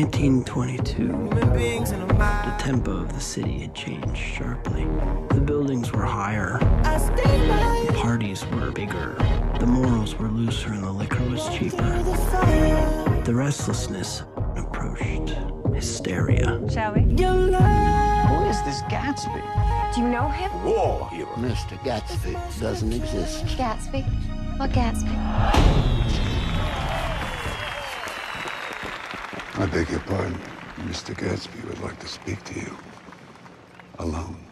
1922, the tempo of the city had changed sharply. The buildings were higher, the parties were bigger, the morals were looser, and the liquor was cheaper. The restlessness approached hysteria. Shall we? Who is this Gatsby? Do you know him? War hero. Mr. Gatsby doesn't exist. Gatsby? What Gatsby? I beg your pardon. Mr. Gatsby would like to speak to you. Alone.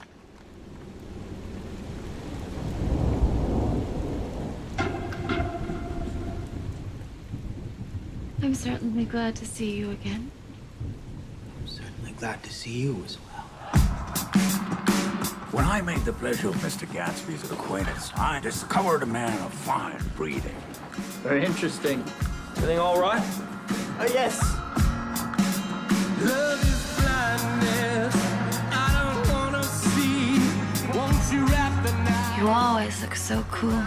I'm certainly glad to see you again. I'm certainly glad to see you as well. When I made the pleasure of Mr. Gatsby's acquaintance, I discovered a man of fine breeding. Very interesting. Everything all right? Oh, yes. Love is blindness. I don't wanna see. Won't you wrap the night? You always look so cool.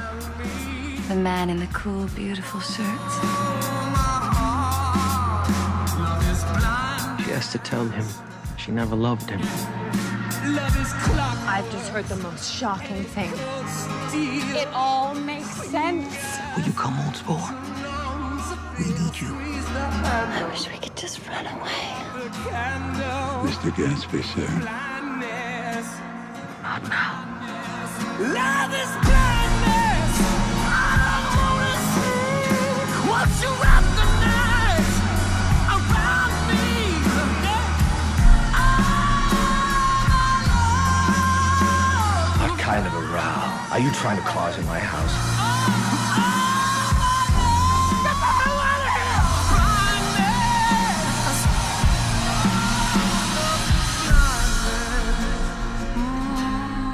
The man in the cool, beautiful shirts. She has to tell him she never loved him. Love is clock. I've just heard the most shocking thing. It all makes sense. Will you come on, Spore? We need you. I wish we could just run away. Mr. Gatsby, sir. Not now. Love is blindness. I don't wanna see. Won't you wrap the night around me? What kind of a row are you trying to cause in my house?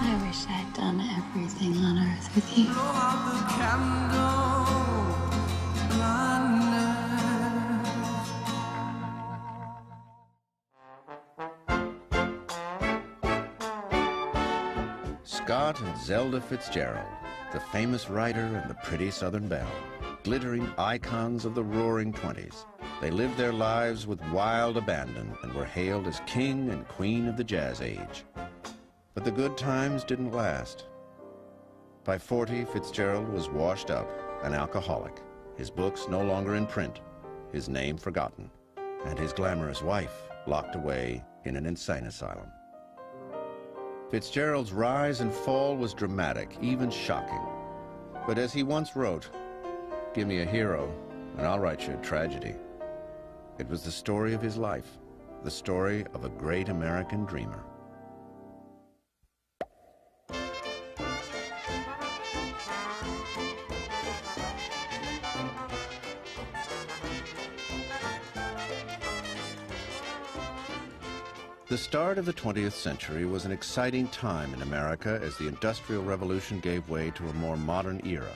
I wish I'd done everything on earth with you. Scott and Zelda Fitzgerald, the famous writer and the pretty Southern belle, glittering icons of the roaring 20s. They lived their lives with wild abandon and were hailed as king and queen of the jazz age. But the good times didn't last. By 40, Fitzgerald was washed up, an alcoholic, his books no longer in print, his name forgotten, and his glamorous wife locked away in an insane asylum. Fitzgerald's rise and fall was dramatic, even shocking. But as he once wrote, "Give me a hero, and I'll write you a tragedy." It was the story of his life, the story of a great American dreamer. The start of the 20th century was an exciting time in America as the Industrial Revolution gave way to a more modern era.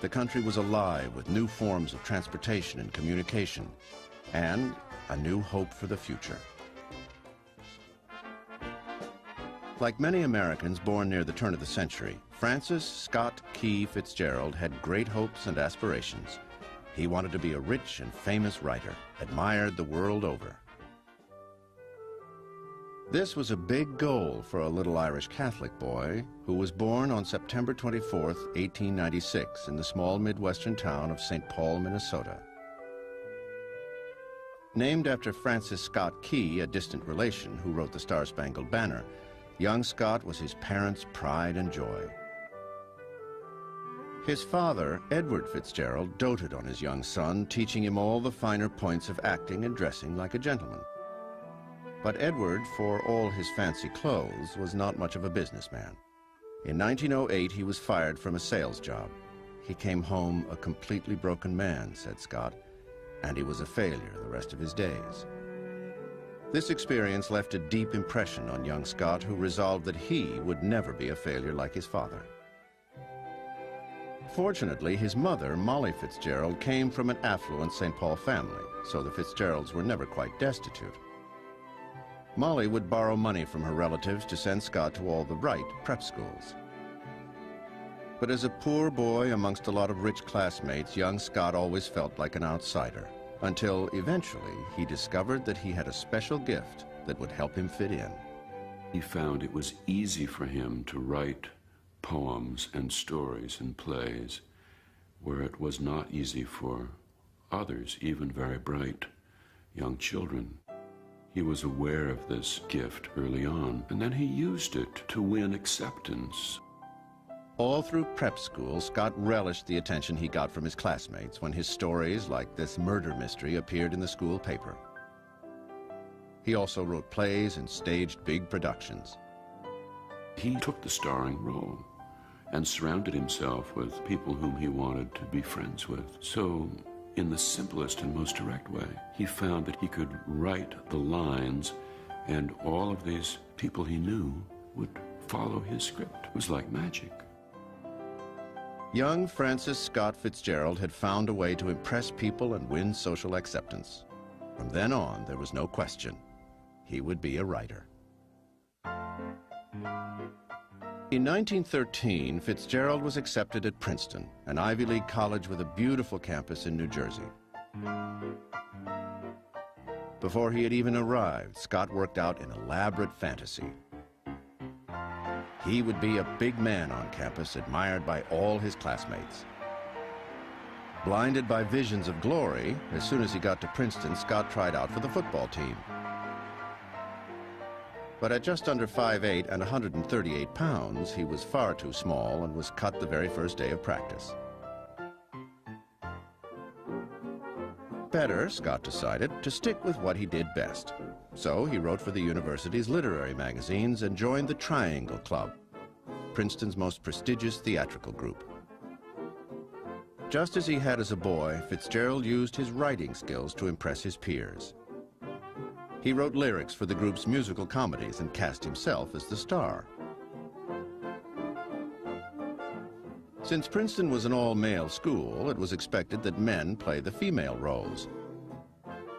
The country was alive with new forms of transportation and communication, and a new hope for the future. Like many Americans born near the turn of the century, Francis Scott Key Fitzgerald had great hopes and aspirations. He wanted to be a rich and famous writer, admired the world over. This was a big goal for a little Irish Catholic boy who was born on September 24th, 1896 in the small Midwestern town of St. Paul, Minnesota. Named after Francis Scott Key, a distant relation who wrote the Star-Spangled Banner, young Scott was his parents' pride and joy. His father, Edward Fitzgerald, doted on his young son, teaching him all the finer points of acting and dressing like a gentleman. But Edward, for all his fancy clothes, was not much of a businessman. In 1908, he was fired from a sales job. He came home a completely broken man, said Scott, and he was a failure the rest of his days. This experience left a deep impression on young Scott, who resolved that he would never be a failure like his father. Fortunately, his mother, Molly Fitzgerald, came from an affluent St. Paul family, so the Fitzgeralds were never quite destitute. Molly would borrow money from her relatives to send Scott to all the right prep schools. But as a poor boy amongst a lot of rich classmates, young Scott always felt like an outsider, until eventually he discovered that he had a special gift that would help him fit in. He found it was easy for him to write poems and stories and plays where it was not easy for others, even very bright young children. He was aware of this gift early on, and then he used it to win acceptance. All through prep school, Scott relished the attention he got from his classmates when his stories, like this murder mystery, appeared in the school paper. He also wrote plays and staged big productions. He took the starring role and surrounded himself with people whom he wanted to be friends with. So, in the simplest and most direct way, he found that he could write the lines, and all of these people he knew would follow his script. It was like magic. Young Francis Scott Fitzgerald had found a way to impress people and win social acceptance. From then on, there was no question. He would be a writer. In 1913, Fitzgerald was accepted at Princeton, an Ivy League college with a beautiful campus in New Jersey. Before he had even arrived, Scott worked out an elaborate fantasy. He would be a big man on campus, admired by all his classmates. Blinded by visions of glory, as soon as he got to Princeton, Scott tried out for the football team. But at just under 5'8" and 138 pounds, he was far too small and was cut the very first day of practice. Better, Scott decided, to stick with what he did best. So he wrote for the university's literary magazines and joined the Triangle Club, Princeton's most prestigious theatrical group. Just as he had as a boy, Fitzgerald used his writing skills to impress his peers. He wrote lyrics for the group's musical comedies and cast himself as the star. Since Princeton was an all-male school, it was expected that men play the female roles.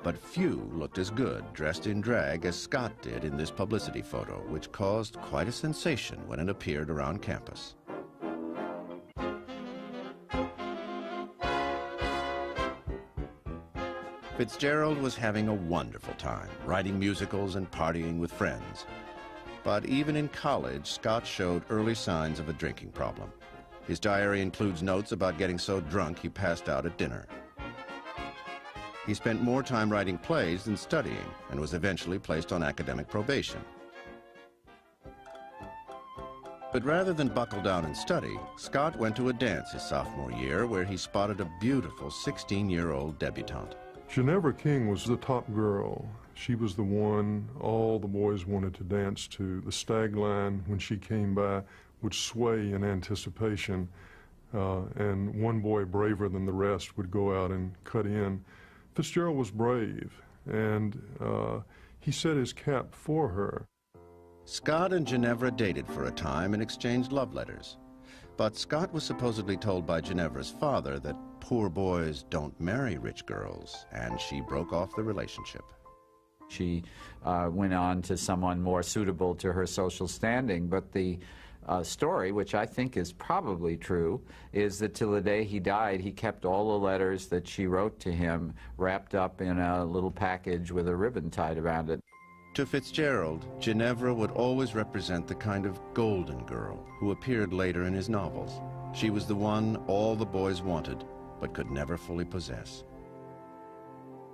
But few looked as good dressed in drag as Scott did in this publicity photo, which caused quite a sensation when it appeared around campus. Fitzgerald was having a wonderful time, writing musicals and partying with friends. But even in college, Scott showed early signs of a drinking problem. His diary includes notes about getting so drunk he passed out at dinner. He spent more time writing plays than studying and was eventually placed on academic probation. But rather than buckle down and study, Scott went to a dance his sophomore year where he spotted a beautiful 16-year-old debutante. Ginevra King was the top girl. She was the one all the boys wanted to dance to. The stag line, when she came by, would sway in anticipation, and one boy braver than the rest would go out and cut in. Fitzgerald was brave, and he set his cap for her. Scott and Ginevra dated for a time and exchanged love letters. But Scott was supposedly told by Ginevra's father that poor boys don't marry rich girls, and she broke off the relationship. She went on to someone more suitable to her social standing, but the story, which I think is probably true, is that till the day he died, he kept all the letters that she wrote to him wrapped up in a little package with a ribbon tied around it. To Fitzgerald, Ginevra would always represent the kind of golden girl who appeared later in his novels. She was the one all the boys wanted, but could never fully possess.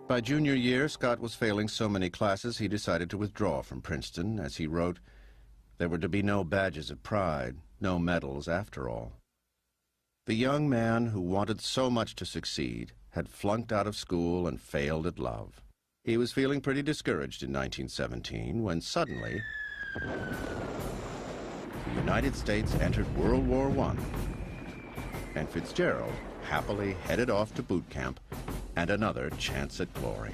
By junior year, Scott was failing so many classes he decided to withdraw from Princeton. As he wrote, there were to be no badges of pride, no medals after all. The young man who wanted so much to succeed had flunked out of school and failed at love. He was feeling pretty discouraged in 1917 when suddenly the United States entered World War I, and Fitzgerald happily headed off to boot camp and another chance at glory.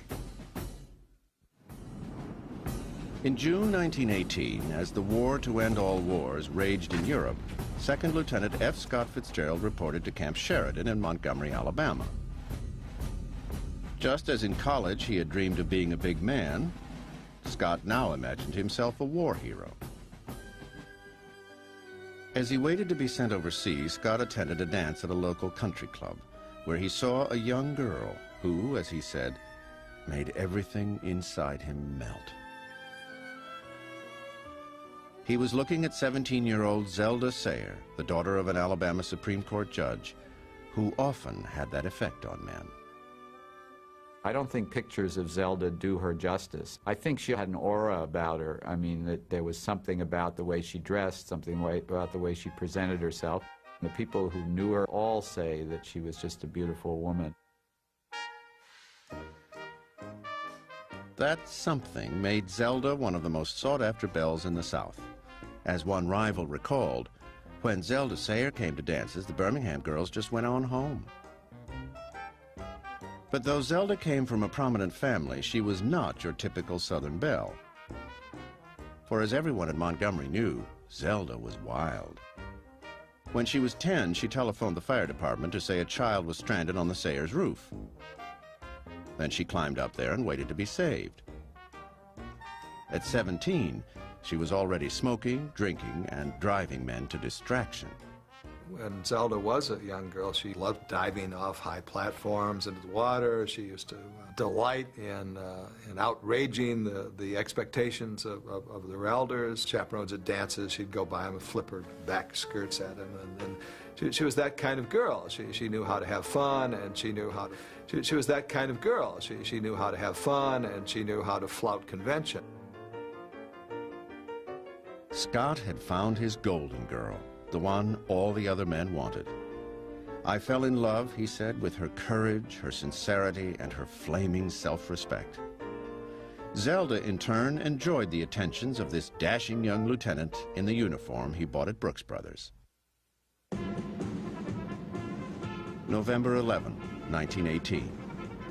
In June 1918, as the war to end all wars raged in Europe, 2nd Lieutenant F. Scott Fitzgerald reported to Camp Sheridan in Montgomery, Alabama. Just as in college he had dreamed of being a big man, Scott now imagined himself a war hero. As he waited to be sent overseas, Scott attended a dance at a local country club, where he saw a young girl who, as he said, made everything inside him melt. He was looking at 17-year-old Zelda Sayer, the daughter of an Alabama Supreme Court judge, who often had that effect on men. I don't think pictures of Zelda do her justice. I think she had an aura about her. I mean, that there was something about the way she dressed, something about the way she presented herself. The people who knew her all say that she was just a beautiful woman. That something made Zelda one of the most sought-after belles in the South. As one rival recalled, when Zelda Sayer came to dances, the Birmingham girls just went on home. But though Zelda came from a prominent family, she was not your typical Southern belle. For as everyone in Montgomery knew, Zelda was wild. When she was 10, she telephoned the fire department to say a child was stranded on the Sayers' roof. Then she climbed up there and waited to be saved. At 17, she was already smoking, drinking, and driving men to distraction. When Zelda was a young girl, she loved diving off high platforms into the water. She used to delight in outraging the expectations of their elders. Chaperones at dances, she'd go by them and flip her back skirts at them. And she was that kind of girl. She knew how to have fun, and she knew how to... She was that kind of girl. She knew how to have fun, and she knew how to flout convention. Scott had found his golden girl, the one all the other men wanted. I fell in love, he said, with her courage, her sincerity, and her flaming self-respect. Zelda, in turn, enjoyed the attentions of this dashing young lieutenant in the uniform he bought at Brooks Brothers. November 11, 1918.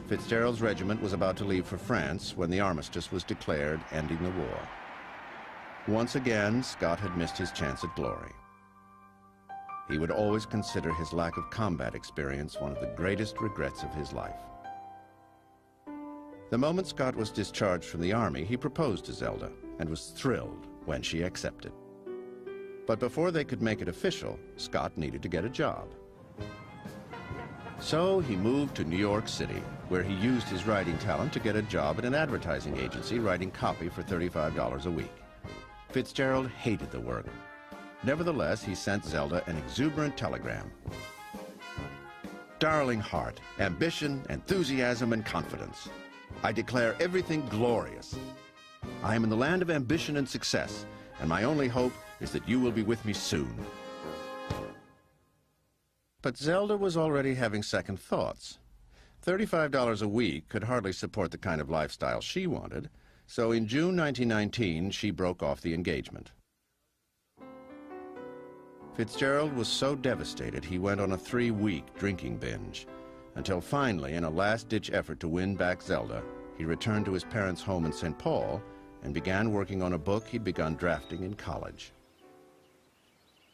Fitzgerald's regiment was about to leave for France when the armistice was declared, ending the war. Once again, Scott had missed his chance at glory. He would always consider his lack of combat experience one of the greatest regrets of his life. The moment Scott was discharged from the Army, he proposed to Zelda and was thrilled when she accepted. But before they could make it official, Scott needed to get a job. So he moved to New York City, where he used his writing talent to get a job at an advertising agency writing copy for $35 a week. Fitzgerald hated the work. Nevertheless, he sent Zelda an exuberant telegram. Darling heart, ambition, enthusiasm, and confidence. I declare everything glorious. I am in the land of ambition and success, and my only hope is that you will be with me soon. But Zelda was already having second thoughts. $35 a week could hardly support the kind of lifestyle she wanted, so in June 1919, she broke off the engagement. Fitzgerald was so devastated he went on a 3-week drinking binge, until finally, in a last-ditch effort to win back Zelda, he returned to his parents' home in St. Paul and began working on a book he'd begun drafting in college.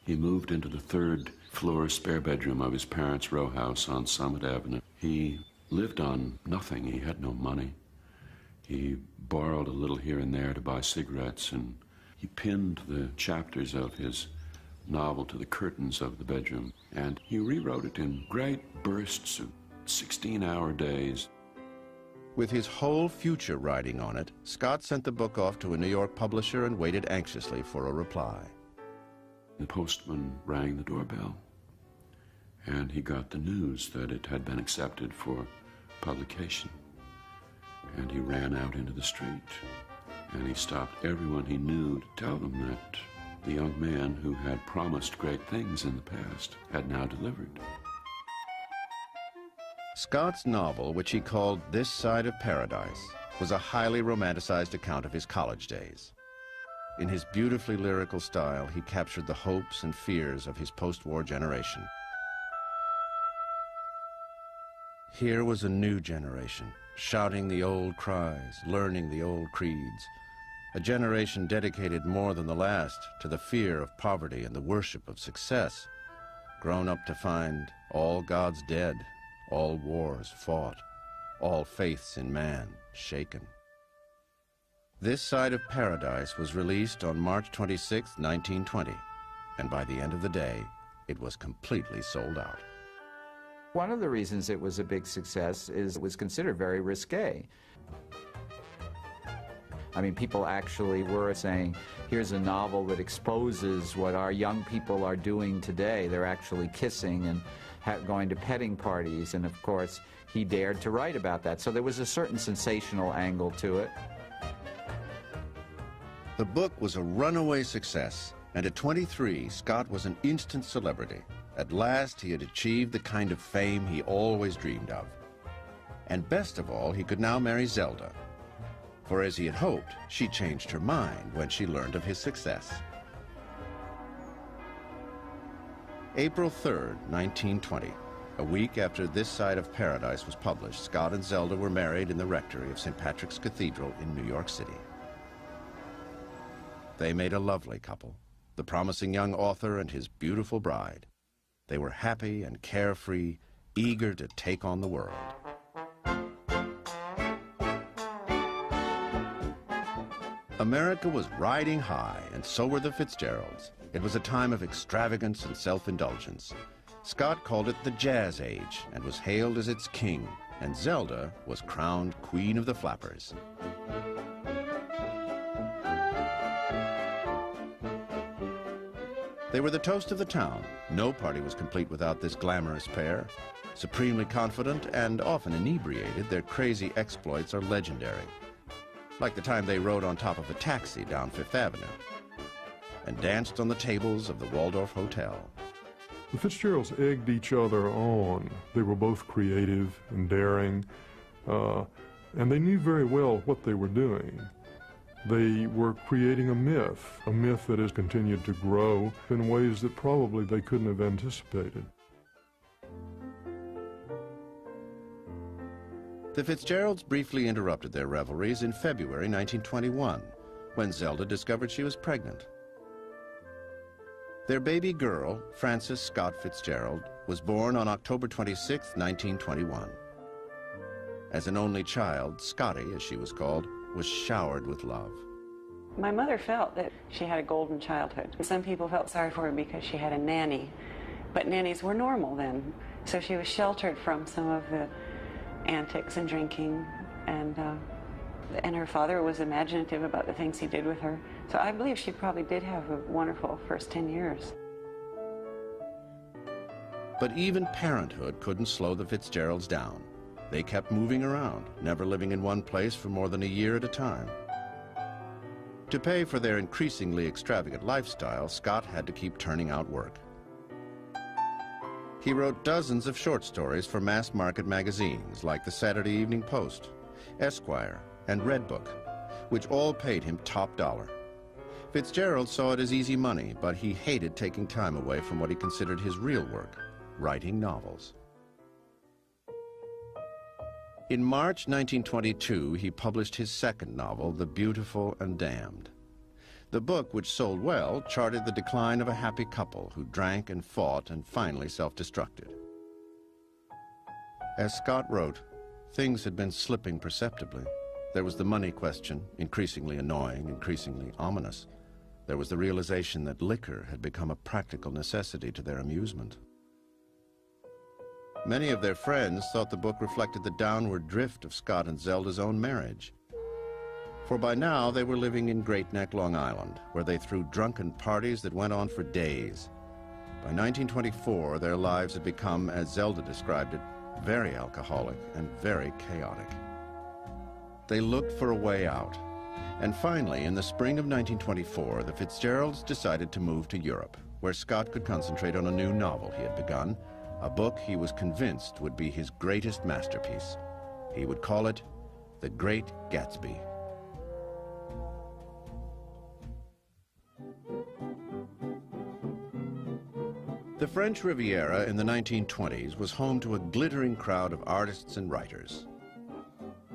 He moved into the 3rd-floor spare bedroom of his parents' row house on Summit Avenue. He lived on nothing. He had no money. He borrowed a little here and there to buy cigarettes, and he pinned the chapters of his novel to the curtains of the bedroom, and he rewrote it in great bursts of 16-hour days. With his whole future riding on it, Scott sent the book off to a New York publisher and waited anxiously for a reply. The postman rang the doorbell, and he got the news that it had been accepted for publication. And he ran out into the street, and he stopped everyone he knew to tell them that the young man who had promised great things in the past had now delivered. Scott's novel, which he called This Side of Paradise, was a highly romanticized account of his college days. In his beautifully lyrical style, he captured the hopes and fears of his post-war generation. Here was a new generation, shouting the old cries, learning the old creeds. A generation dedicated more than the last to the fear of poverty and the worship of success, grown up to find all gods dead, all wars fought, all faiths in man shaken. This Side of Paradise was released on March 26, 1920, and by the end of the day, it was completely sold out. One of the reasons it was a big success is it was considered very risque. I mean, people actually were saying, here's a novel that exposes what our young people are doing today. They're actually kissing and going to petting parties, and of course, he dared to write about that. So there was a certain sensational angle to it. The book was a runaway success, and at 23, Scott was an instant celebrity. At last, he had achieved the kind of fame he always dreamed of. And best of all, he could now marry Zelda. For as he had hoped, she changed her mind when she learned of his success. April 3rd, 1920. A week after This Side of Paradise was published, Scott and Zelda were married in the rectory of St. Patrick's Cathedral in New York City. They made a lovely couple, the promising young author and his beautiful bride. They were happy and carefree, eager to take on the world. America was riding high, and so were the Fitzgeralds. It was a time of extravagance and self-indulgence. Scott called it the Jazz Age and was hailed as its king, and Zelda was crowned Queen of the Flappers. They were the toast of the town. No party was complete without this glamorous pair. Supremely confident and often inebriated, their crazy exploits are legendary. Like the time they rode on top of a taxi down Fifth Avenue and danced on the tables of the Waldorf Hotel. The Fitzgeralds egged each other on. They were both creative and daring, and they knew very well what they were doing. They were creating a myth that has continued to grow in ways that probably they couldn't have anticipated. The Fitzgeralds briefly interrupted their revelries in February 1921, when Zelda discovered she was pregnant. Their baby girl, Frances Scott Fitzgerald, was born on October 26, 1921. As an only child, Scotty, as she was called, was showered with love. My mother felt that she had a golden childhood. Some people felt sorry for her because she had a nanny, but nannies were normal then. So she was sheltered from some of the antics and drinking, and her father was imaginative about the things he did with her. So I believe she probably did have a wonderful first 10 years. But even parenthood couldn't slow the Fitzgeralds down. They kept moving around, never living in one place for more than a year at a time. To pay for their increasingly extravagant lifestyle, Scott had to keep turning out work. He wrote dozens of short stories for mass-market magazines like the Saturday Evening Post, Esquire, and Redbook, which all paid him top dollar. Fitzgerald saw it as easy money, but he hated taking time away from what he considered his real work, writing novels. In March 1922, he published his second novel, The Beautiful and Damned. The book, which sold well, charted the decline of a happy couple who drank and fought and finally self-destructed. As Scott wrote, things had been slipping perceptibly. There was the money question, increasingly annoying, increasingly ominous. There was the realization that liquor had become a practical necessity to their amusement. Many of their friends thought the book reflected the downward drift of Scott and Zelda's own marriage. For by now they were living in Great Neck, Long Island, where they threw drunken parties that went on for days. By 1924, their lives had become, as Zelda described it, very alcoholic and very chaotic. They looked for a way out. And finally, in the spring of 1924, the Fitzgeralds decided to move to Europe, where Scott could concentrate on a new novel he had begun, a book he was convinced would be his greatest masterpiece. He would call it The Great Gatsby. The French Riviera in the 1920s was home to a glittering crowd of artists and writers,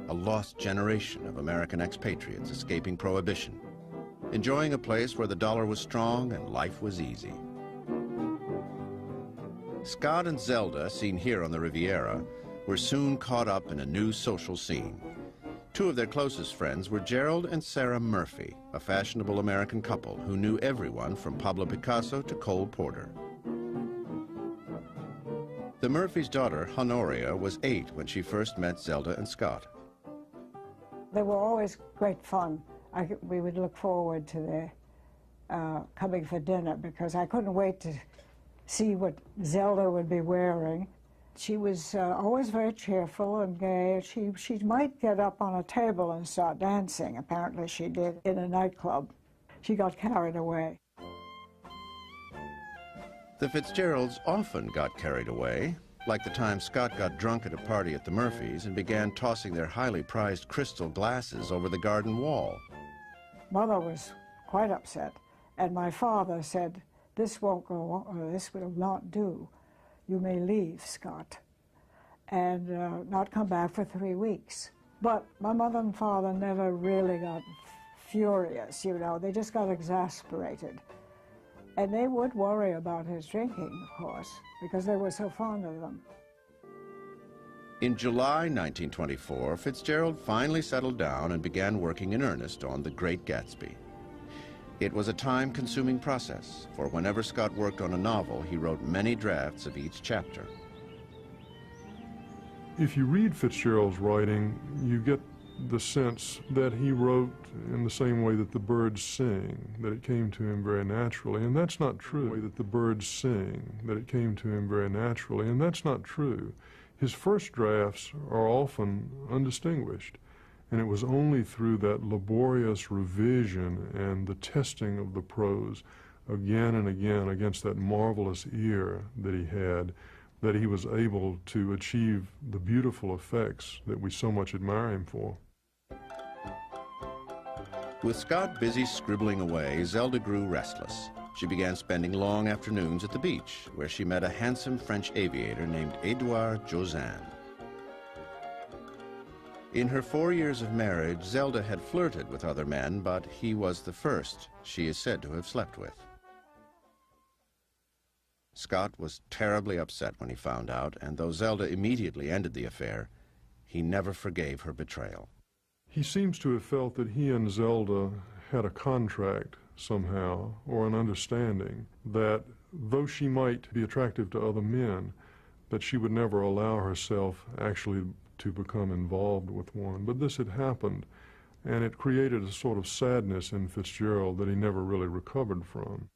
a lost generation of American expatriates escaping prohibition, enjoying a place where the dollar was strong and life was easy. Scott and Zelda, seen here on the Riviera, were soon caught up in a new social scene. Two of their closest friends were Gerald and Sarah Murphy, a fashionable American couple who knew everyone from Pablo Picasso to Cole Porter. The Murphys' daughter, Honoria, was 8 when she first met Zelda and Scott. They were always great fun. We would look forward to their coming for dinner because I couldn't wait to see what Zelda would be wearing. She was always very cheerful and gay. She might get up on a table and start dancing. Apparently she did in a nightclub. She got carried away. The Fitzgeralds often got carried away, like the time Scott got drunk at a party at the Murphys and began tossing their highly prized crystal glasses over the garden wall. Mother was quite upset, and my father said, "This won't go on, or this will not do. You may leave, Scott, and not come back for 3 weeks." But my mother and father never really got furious, you know. They just got exasperated. And they would worry about his drinking, of course, because they were so fond of him. In July 1924, Fitzgerald finally settled down and began working in earnest on The Great Gatsby. It was a time-consuming process, for whenever Scott worked on a novel, he wrote many drafts of each chapter. If you read Fitzgerald's writing, you get the sense that he wrote in the same way that the birds sing, that it came to him very naturally, and that's not true. The way that the birds sing, that it came to him very naturally, and that's not true. His first drafts are often undistinguished. And it was only through that laborious revision and the testing of the prose again and again against that marvelous ear that he had that he was able to achieve the beautiful effects that we so much admire him for. With Scott busy scribbling away, Zelda grew restless. She began spending long afternoons at the beach, where she met a handsome French aviator named Edouard Jossin. In her 4 years of marriage, Zelda had flirted with other men, but he was the first she is said to have slept with. Scott was terribly upset when he found out, and though Zelda immediately ended the affair, he never forgave her betrayal. He seems to have felt that he and Zelda had a contract somehow, or an understanding, that though she might be attractive to other men, that she would never allow herself actually to become involved with one. But this had happened, and it created a sort of sadness in Fitzgerald that he never really recovered from.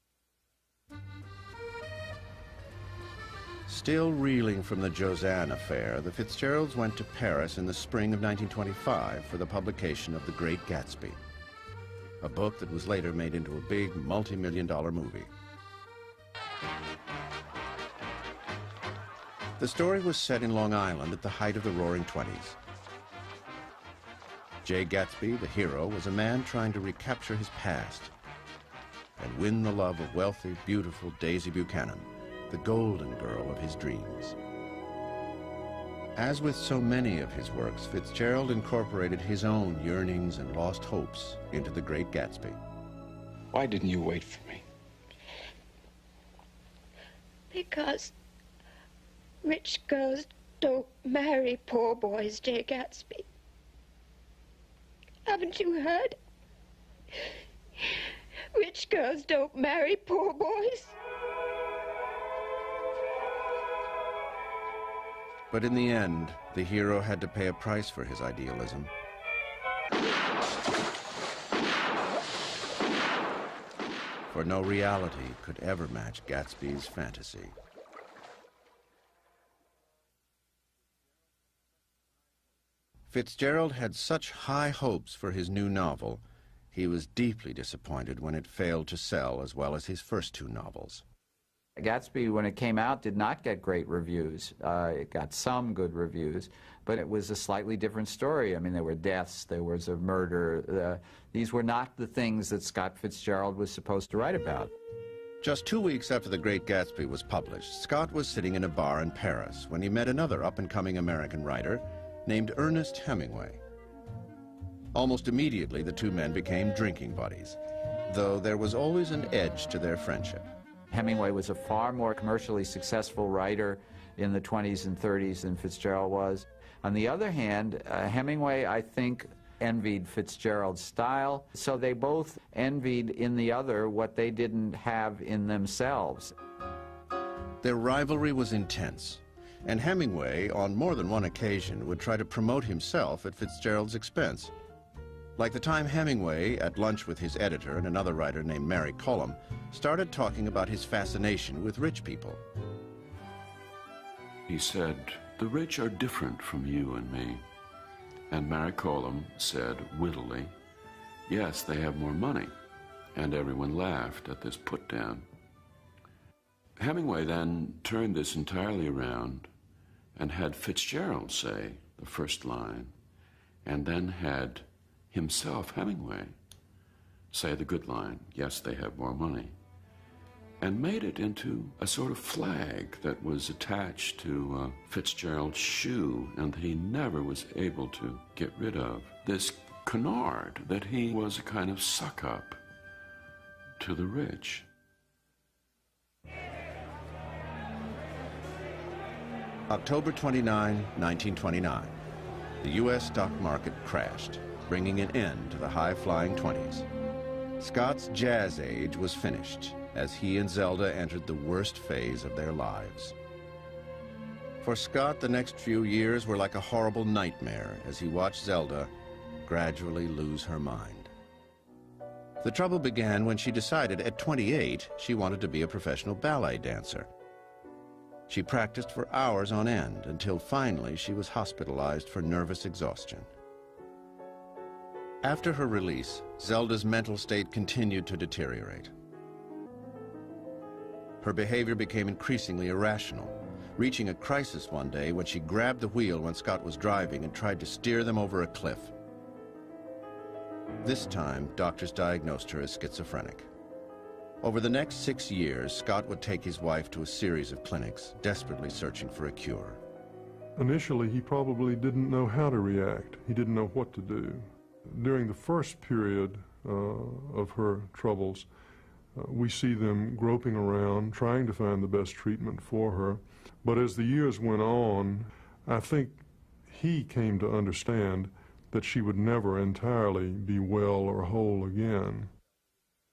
Still reeling from the Jossin affair, the Fitzgeralds went to Paris in the spring of 1925 for the publication of The Great Gatsby, a book that was later made into a big multi-million-dollar movie. The story was set in Long Island at the height of the Roaring '20s. Jay Gatsby, the hero, was a man trying to recapture his past and win the love of wealthy, beautiful Daisy Buchanan, the golden girl of his dreams. As with so many of his works, Fitzgerald incorporated his own yearnings and lost hopes into The Great Gatsby. Why didn't you wait for me? Because rich girls don't marry poor boys, Jay Gatsby. Haven't you heard? Rich girls don't marry poor boys. But in the end, the hero had to pay a price for his idealism. For no reality could ever match Gatsby's fantasy. Fitzgerald had such high hopes for his new novel, he was deeply disappointed when it failed to sell as well as his first 2 novels. Gatsby, when it came out, did not get great reviews. It got some good reviews, but it was a slightly different story. I mean, there were deaths, there was a murder. These were not the things that Scott Fitzgerald was supposed to write about. Just 2 weeks after The Great Gatsby was published, Scott was sitting in a bar in Paris when he met another up-and-coming American writer named Ernest Hemingway. Almost immediately, the 2 men became drinking buddies, though there was always an edge to their friendship. Hemingway was a far more commercially successful writer in the 20s and 30s than Fitzgerald was. On the other hand, Hemingway, I think, envied Fitzgerald's style, so they both envied in the other what they didn't have in themselves. Their rivalry was intense, and Hemingway, on more than one occasion, would try to promote himself at Fitzgerald's expense. Like the time Hemingway, at lunch with his editor and another writer named Mary Cullum, started talking about his fascination with rich people. He said, "The rich are different from you and me." And Mary Cullum said wittily, "Yes, they have more money." And everyone laughed at this put-down. Hemingway then turned this entirely around and had Fitzgerald say the first line, and then had himself, Hemingway, say the good line, "Yes, they have more money," and made it into a sort of flag that was attached to Fitzgerald's shoe, and he never was able to get rid of. This canard that he was a kind of suck-up to the rich. October 29, 1929. The U.S. stock market crashed, bringing an end to the high-flying 20s. Scott's jazz age was finished as he and Zelda entered the worst phase of their lives. For Scott, the next few years were like a horrible nightmare as he watched Zelda gradually lose her mind. The trouble began when she decided at 28 she wanted to be a professional ballet dancer. She practiced for hours on end until finally she was hospitalized for nervous exhaustion. After her release, Zelda's mental state continued to deteriorate. Her behavior became increasingly irrational, reaching a crisis one day when she grabbed the wheel when Scott was driving and tried to steer them over a cliff. This time, doctors diagnosed her as schizophrenic. Over the next 6 years, Scott would take his wife to a series of clinics, desperately searching for a cure. Initially, he probably didn't know how to react. He didn't know what to do. During the first period of her troubles, we see them groping around, trying to find the best treatment for her. But as the years went on, I think he came to understand that she would never entirely be well or whole again.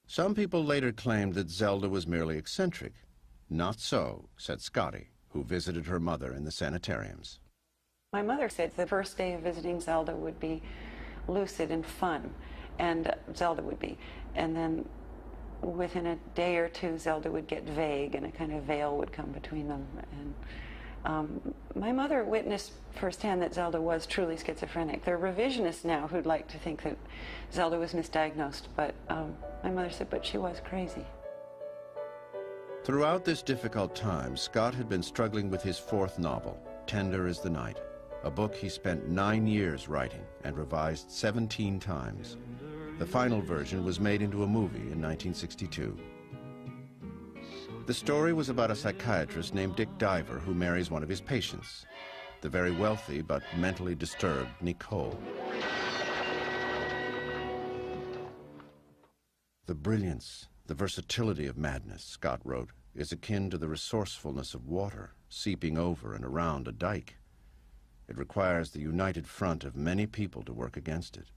Some people later claimed that Zelda was merely eccentric. Not so, said Scotty, who visited her mother in the sanitariums. My mother said the first day of visiting Zelda would be lucid and fun, and Zelda would be. And then within a day or two, Zelda would get vague, and a kind of veil would come between them. And my mother witnessed firsthand that Zelda was truly schizophrenic. There are revisionists now who'd like to think that Zelda was misdiagnosed, but my mother said, but she was crazy. Throughout this difficult time, Scott had been struggling with his fourth novel, Tender as the Night, a book he spent 9 years writing and revised 17 times. The final version was made into a movie in 1962. The story was about a psychiatrist named Dick Diver who marries one of his patients, the very wealthy but mentally disturbed Nicole. The brilliance, the versatility of madness, Scott wrote, is akin to the resourcefulness of water seeping over and around a dike. It requires the united front of many people to work against it.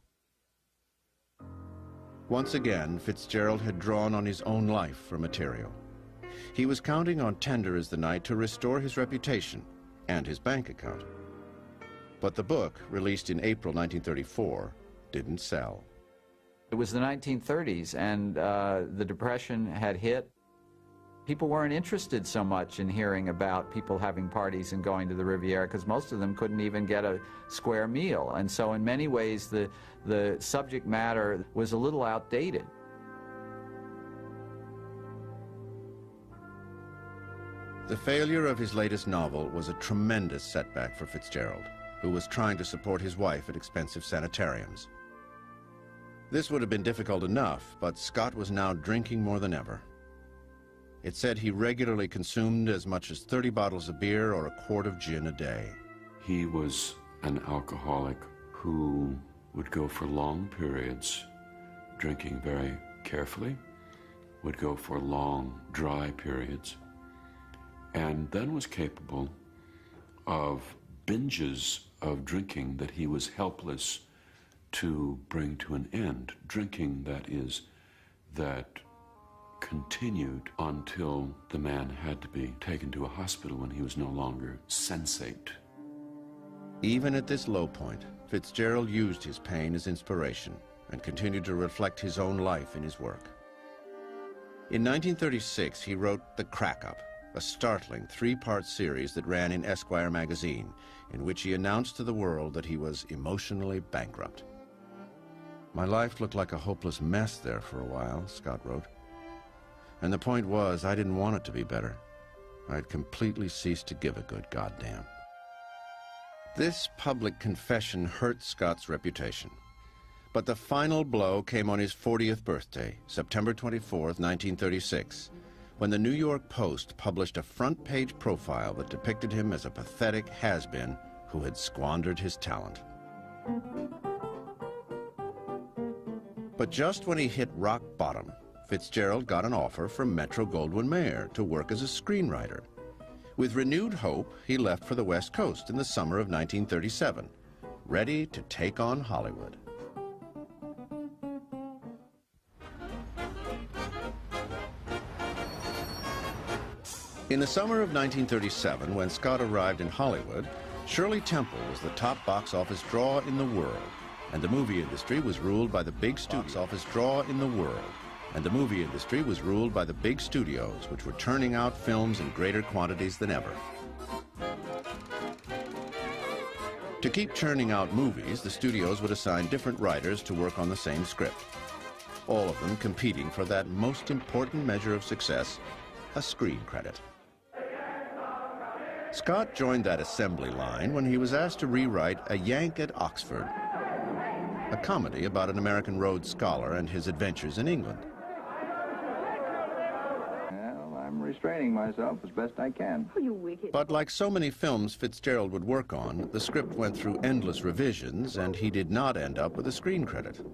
Once again, Fitzgerald had drawn on his own life for material. He was counting on Tender as the Night to restore his reputation and his bank account. But the book, released in April 1934, didn't sell. It was the 1930s, and the Depression had hit. People weren't interested so much in hearing about people having parties and going to the Riviera, because most of them couldn't even get a square meal. And so in many ways, the subject matter was a little outdated. The failure of his latest novel was a tremendous setback for Fitzgerald, who was trying to support his wife at expensive sanitariums. This would have been difficult enough, but Scott was now drinking more than ever. It said he regularly consumed as much as 30 bottles of beer or a quart of gin a day. He was an alcoholic who would go for long periods, drinking very carefully, would go for long, dry periods, and then was capable of binges of drinking that he was helpless to bring to an end. Drinking, that continued until the man had to be taken to a hospital when he was no longer sensate. Even at this low point, Fitzgerald used his pain as inspiration and continued to reflect his own life in his work. In 1936, he wrote The Crack-Up, a startling three-part series that ran in Esquire magazine, in which he announced to the world that he was emotionally bankrupt. "My life looked like a hopeless mess there for a while," Scott wrote. "And the point was, I didn't want it to be better. I had completely ceased to give a good goddamn." This public confession hurt Scott's reputation. But the final blow came on his 40th birthday, September 24th, 1936, when the New York Post published a front-page profile that depicted him as a pathetic has-been who had squandered his talent. But just when he hit rock bottom, Fitzgerald got an offer from Metro-Goldwyn-Mayer to work as a screenwriter. With renewed hope, he left for the West Coast in the summer of 1937, ready to take on Hollywood. In the summer of 1937, when Scott arrived in Hollywood, Shirley Temple was the top box office draw in the world, and the movie industry was ruled by the big studios, which were turning out films in greater quantities than ever. To keep churning out movies, the studios would assign different writers to work on the same script, all of them competing for that most important measure of success, a screen credit. Scott joined that assembly line when he was asked to rewrite A Yank at Oxford, a comedy about an American Rhodes Scholar and his adventures in England. Well, I'm restraining myself as best I can. Oh, you wicked. But like so many films Fitzgerald would work on, the script went through endless revisions, and he did not end up with a screen credit.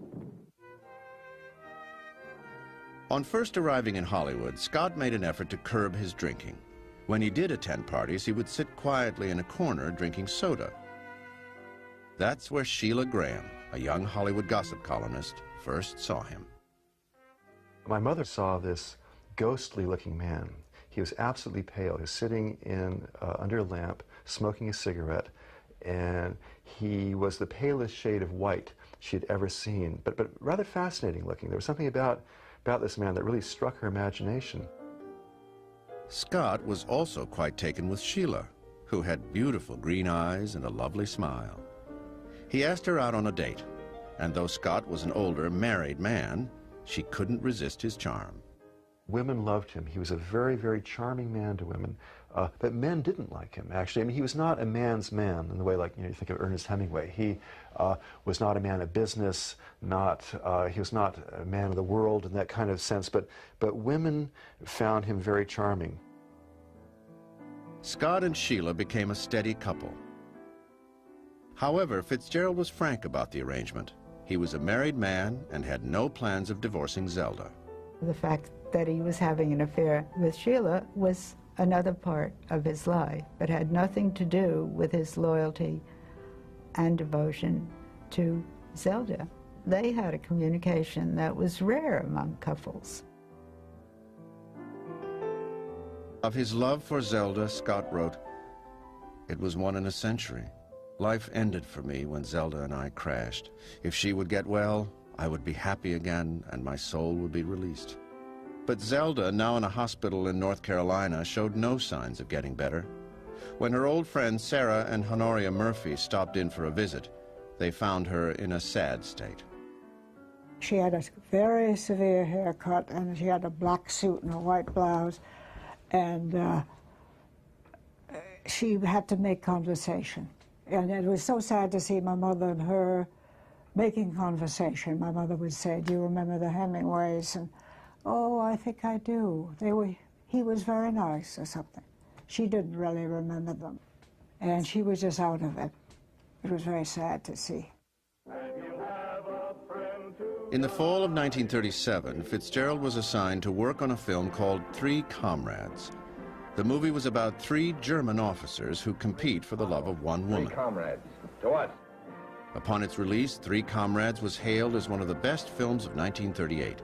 On first arriving in Hollywood, Scott made an effort to curb his drinking. When he did attend parties, he would sit quietly in a corner drinking soda. That's where Sheila Graham, a young Hollywood gossip columnist, first saw him. My mother saw this ghostly-looking man. He was absolutely pale. He was sitting under a lamp, smoking a cigarette, and he was the palest shade of white she had ever seen, but rather fascinating looking. There was something about this man that really struck her imagination. Scott was also quite taken with Sheila, who had beautiful green eyes and a lovely smile. He asked her out on a date, and though Scott was an older, married man, she couldn't resist his charm. Women loved him. He was a very, very charming man to women, but men didn't like him, actually. I mean, he was not a man's man in the way, like, you think of Ernest Hemingway. He was not a man of business, he was not a man of the world in that kind of sense, but women found him very charming. Scott and Sheila became a steady couple. However, Fitzgerald was frank about the arrangement. He was a married man and had no plans of divorcing Zelda. The fact that he was having an affair with Sheila was another part of his life, but had nothing to do with his loyalty and devotion to Zelda. They had a communication that was rare among couples. Of his love for Zelda, Scott wrote, "It was one in a century. Life ended for me when Zelda and I crashed. If she would get well, I would be happy again and my soul would be released." But Zelda, now in a hospital in North Carolina, showed no signs of getting better. When her old friends Sarah and Honoria Murphy stopped in for a visit, they found her in a sad state. She had a very severe haircut, and she had a black suit and a white blouse, and she had to make conversation. And it was so sad to see my mother and her making conversation. My mother would say, "Do you remember the Hemingways?" And, "Oh, I think I do. He was very nice," or something. She didn't really remember them. And she was just out of it. It was very sad to see. In the fall of 1937, Fitzgerald was assigned to work on a film called Three Comrades. The movie was about three German officers who compete for the love of one woman. Three comrades. To what? Upon its release, Three Comrades was hailed as one of the best films of 1938.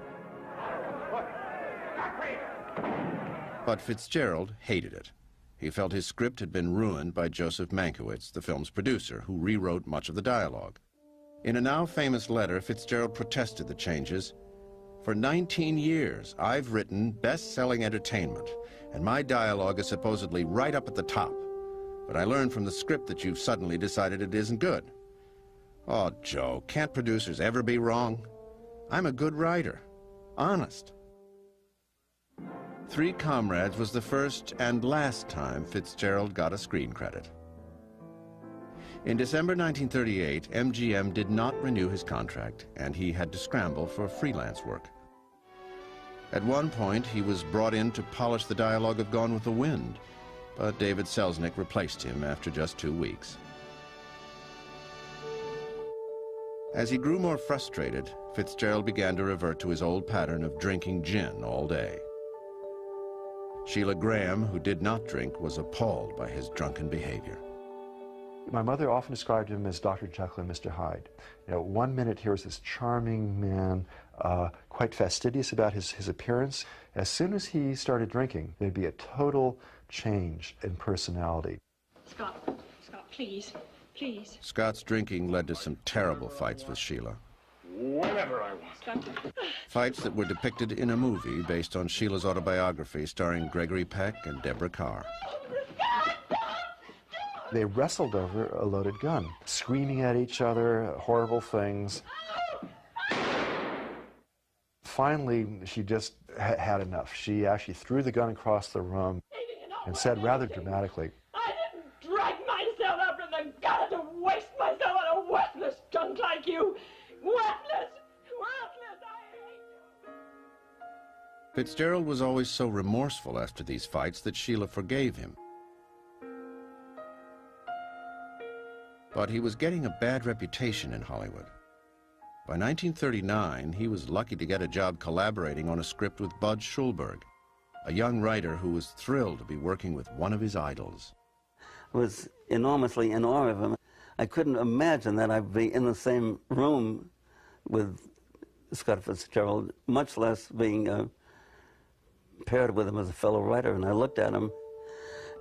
But Fitzgerald hated it. He felt his script had been ruined by Joseph Mankiewicz, the film's producer, who rewrote much of the dialogue. In a now famous letter, Fitzgerald protested the changes. "For 19 years, I've written best-selling entertainment, and my dialogue is supposedly right up at the top. But I learned from the script that you've suddenly decided it isn't good." Oh, Joe, can't producers ever be wrong? I'm a good writer. Honest. Three Comrades was the first and last time Fitzgerald got a screen credit. In December 1938, MGM did not renew his contract, and he had to scramble for freelance work. At one point, he was brought in to polish the dialogue of Gone with the Wind, but David Selznick replaced him after just 2 weeks. As he grew more frustrated, Fitzgerald began to revert to his old pattern of drinking gin all day. Sheila Graham, who did not drink, was appalled by his drunken behavior. My mother often described him as Dr. Jekyll and Mr. Hyde. You know, one minute here was this charming man, quite fastidious about his appearance. As soon as he started drinking, there'd be a total change in personality. Scott, please. Please. Scott's drinking led to some terrible fights with Sheila. Whenever I want. Fights that were depicted in a movie based on Sheila's autobiography starring Gregory Peck and Deborah Carr. They wrestled over a loaded gun, screaming at each other, horrible things. Finally, she just had enough. She actually threw the gun across the room and said rather dramatically, "I didn't drag myself up in the gutter to waste myself on a worthless junk like you. Worthless! Worthless! I hate you!" Fitzgerald was always so remorseful after these fights that Sheila forgave him. But he was getting a bad reputation in Hollywood. By 1939, he was lucky to get a job collaborating on a script with Bud Schulberg, a young writer who was thrilled to be working with one of his idols. I was enormously in awe of him. I couldn't imagine that I'd be in the same room with Scott Fitzgerald, much less being paired with him as a fellow writer. And I looked at him,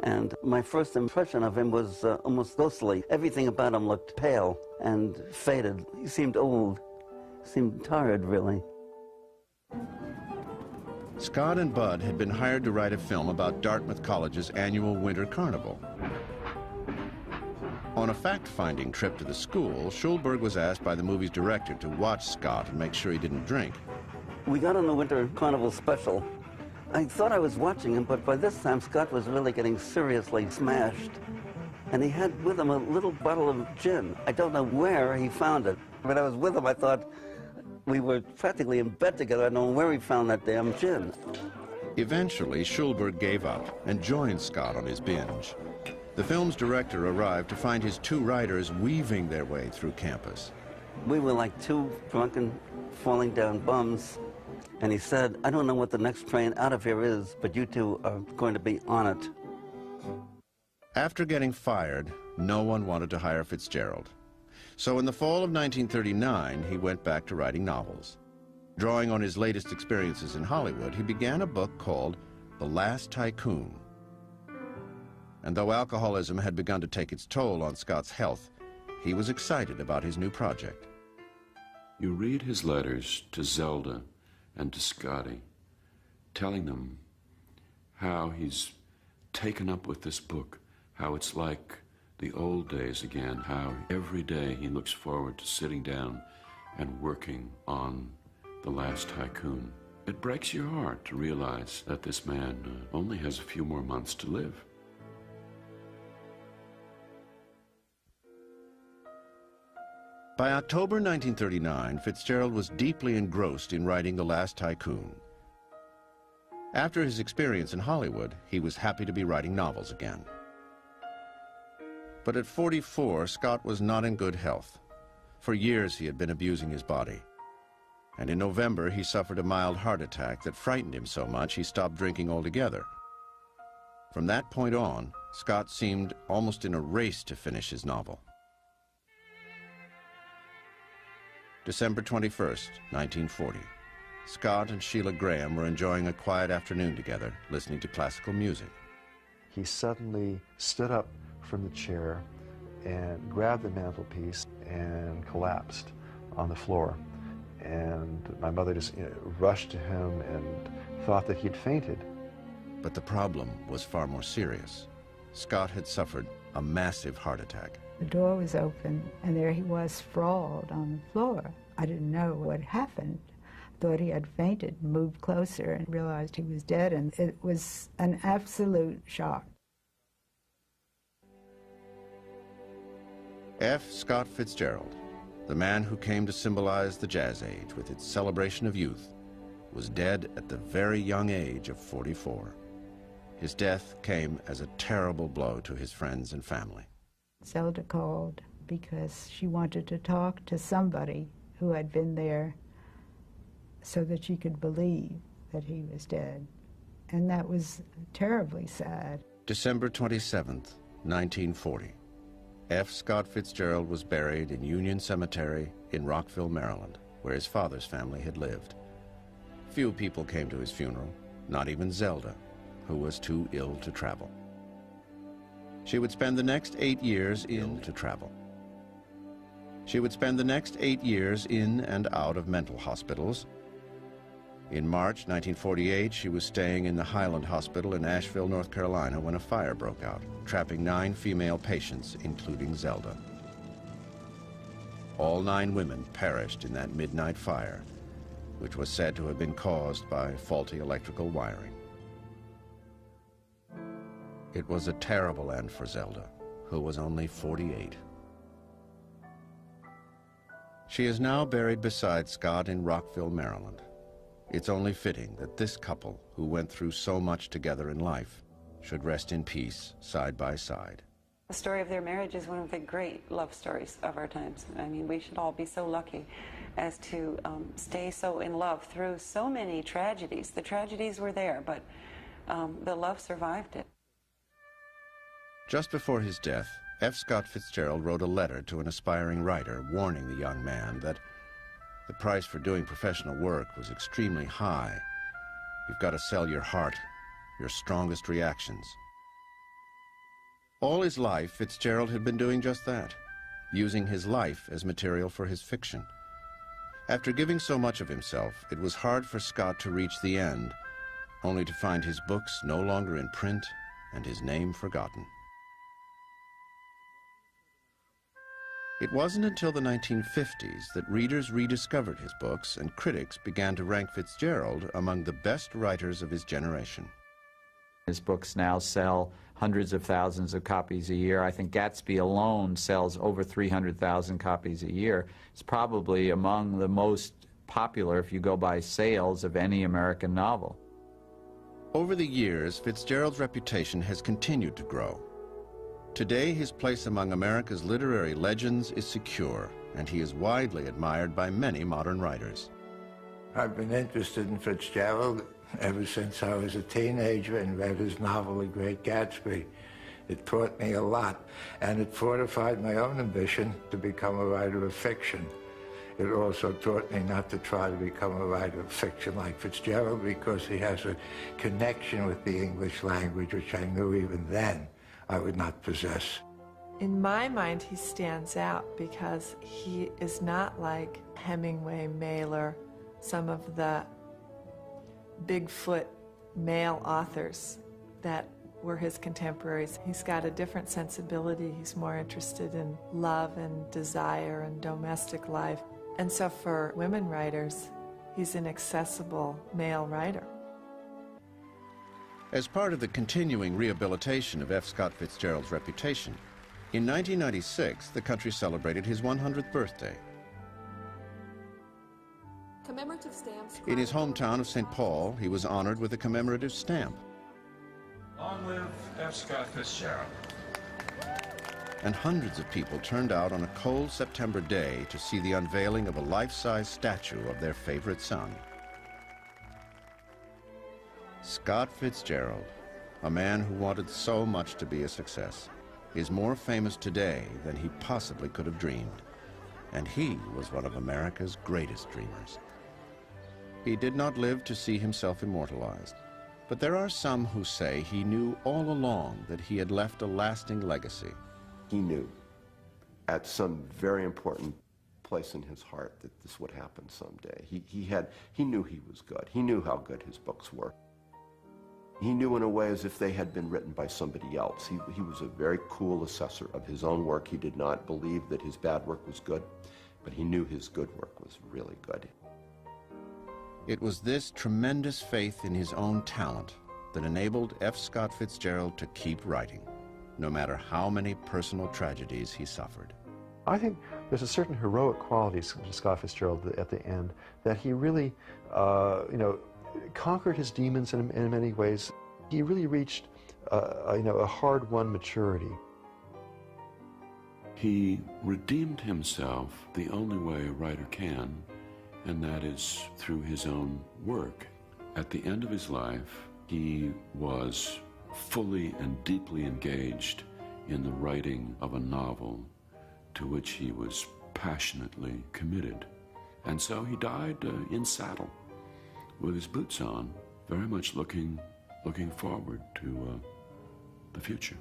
and my first impression of him was almost ghostly. Everything about him looked pale and faded. He seemed old, seemed tired, really. Scott and Bud had been hired to write a film about Dartmouth College's annual winter carnival. On a fact-finding trip to the school, Schulberg was asked by the movie's director to watch Scott and make sure he didn't drink. We got on the winter carnival special. I thought I was watching him, but by this time Scott was really getting seriously smashed. And he had with him a little bottle of gin. I don't know where he found it. When I was with him, I thought we were practically in bed together. I don't know where he found that damn gin. Eventually, Schulberg gave up and joined Scott on his binge. The film's director arrived to find his two writers weaving their way through campus. We were like two drunken, falling down bums. And he said, "I don't know what the next train out of here is, but you two are going to be on it." After getting fired, no one wanted to hire Fitzgerald. So in the fall of 1939, he went back to writing novels. Drawing on his latest experiences in Hollywood, he began a book called The Last Tycoon. And though alcoholism had begun to take its toll on Scott's health, he was excited about his new project. You read his letters to Zelda and to Scotty, telling them how he's taken up with this book, how it's like the old days again, how every day he looks forward to sitting down and working on The Last Tycoon. It breaks your heart to realize that this man only has a few more months to live. By October 1939, Fitzgerald was deeply engrossed in writing The Last Tycoon. After his experience in Hollywood, he was happy to be writing novels again. But at 44, Scott was not in good health. For years, he had been abusing his body. And in November, he suffered a mild heart attack that frightened him so much he stopped drinking altogether. From that point on, Scott seemed almost in a race to finish his novel. December 21st, 1940. Scott and Sheila Graham were enjoying a quiet afternoon together, listening to classical music. He suddenly stood up from the chair and grabbed the mantelpiece and collapsed on the floor. And my mother just rushed to him and thought that he'd fainted. But the problem was far more serious. Scott had suffered a massive heart attack. The door was open, and there he was sprawled on the floor. I didn't know what happened. Thought he had fainted, moved closer, and realized he was dead, and it was an absolute shock. F. Scott Fitzgerald, the man who came to symbolize the Jazz Age with its celebration of youth, was dead at the very young age of 44. His death came as a terrible blow to his friends and family. Zelda called because she wanted to talk to somebody who had been there so that she could believe that he was dead. And that was terribly sad. December 27th, 1940. F. Scott Fitzgerald was buried in Union Cemetery in Rockville, Maryland, where his father's family had lived. Few people came to his funeral, not even Zelda, who was too ill to travel. She would spend the next 8 years She would spend the next 8 years in and out of mental hospitals. In March 1948, she was staying in the Highland Hospital in Asheville, North Carolina, when a fire broke out, trapping 9 female patients, including Zelda. All 9 women perished in that midnight fire, which was said to have been caused by faulty electrical wiring. It was a terrible end for Zelda, who was only 48. She is now buried beside Scott in Rockville, Maryland. It's only fitting that this couple, who went through so much together in life, should rest in peace side by side. The story of their marriage is one of the great love stories of our times. I mean, we should all be so lucky as to stay so in love through so many tragedies. The tragedies were there, but the love survived it. Just before his death, F. Scott Fitzgerald wrote a letter to an aspiring writer warning the young man that the price for doing professional work was extremely high. You've got to sell your heart, your strongest reactions. All his life, Fitzgerald had been doing just that, using his life as material for his fiction. After giving so much of himself, it was hard for Scott to reach the end, only to find his books no longer in print and his name forgotten. It wasn't until the 1950s that readers rediscovered his books and critics began to rank Fitzgerald among the best writers of his generation. His books now sell hundreds of thousands of copies a year. I think Gatsby alone sells over 300,000 copies a year. It's probably among the most popular, if you go by sales, of any American novel. Over the years, Fitzgerald's reputation has continued to grow. Today, his place among America's literary legends is secure, and he is widely admired by many modern writers. I've been interested in Fitzgerald ever since I was a teenager and read his novel, The Great Gatsby. It taught me a lot, and it fortified my own ambition to become a writer of fiction. It also taught me not to try to become a writer of fiction like Fitzgerald, because he has a connection with the English language, which I knew even then I would not possess. In my mind, he stands out because he is not like Hemingway, Mailer, some of the Bigfoot male authors that were his contemporaries. He's got a different sensibility. He's more interested in love and desire and domestic life. And so for women writers, he's an accessible male writer. As part of the continuing rehabilitation of F. Scott Fitzgerald's reputation, in 1996, the country celebrated his 100th birthday. Commemorative stamps. In his hometown of St. Paul, he was honored with a commemorative stamp. Long live F. Scott Fitzgerald. And hundreds of people turned out on a cold September day to see the unveiling of a life-size statue of their favorite son. Scott Fitzgerald, a man who wanted so much to be a success, is more famous today than he possibly could have dreamed. and he was one of America's greatest dreamers. He did not live to see himself immortalized, but there are some who say he knew all along that he had left a lasting legacy. He knew at some very important place in his heart that this would happen someday. He knew he was good. He knew how good his books were. He knew in a way as if they had been written by somebody else. He was a very cool assessor of his own work. He did not believe that his bad work was good, but he knew his good work was really good. It was this tremendous faith in his own talent that enabled F. Scott Fitzgerald to keep writing, no matter how many personal tragedies he suffered. I think there's a certain heroic quality to Scott Fitzgerald at the end, that he really, conquered his demons in many ways. He really reached, a hard-won maturity. He redeemed himself the only way a writer can, and that is through his own work. At the end of his life, he was fully and deeply engaged in the writing of a novel to which he was passionately committed. And so he died in saddle, with his boots on, very much looking forward to the future.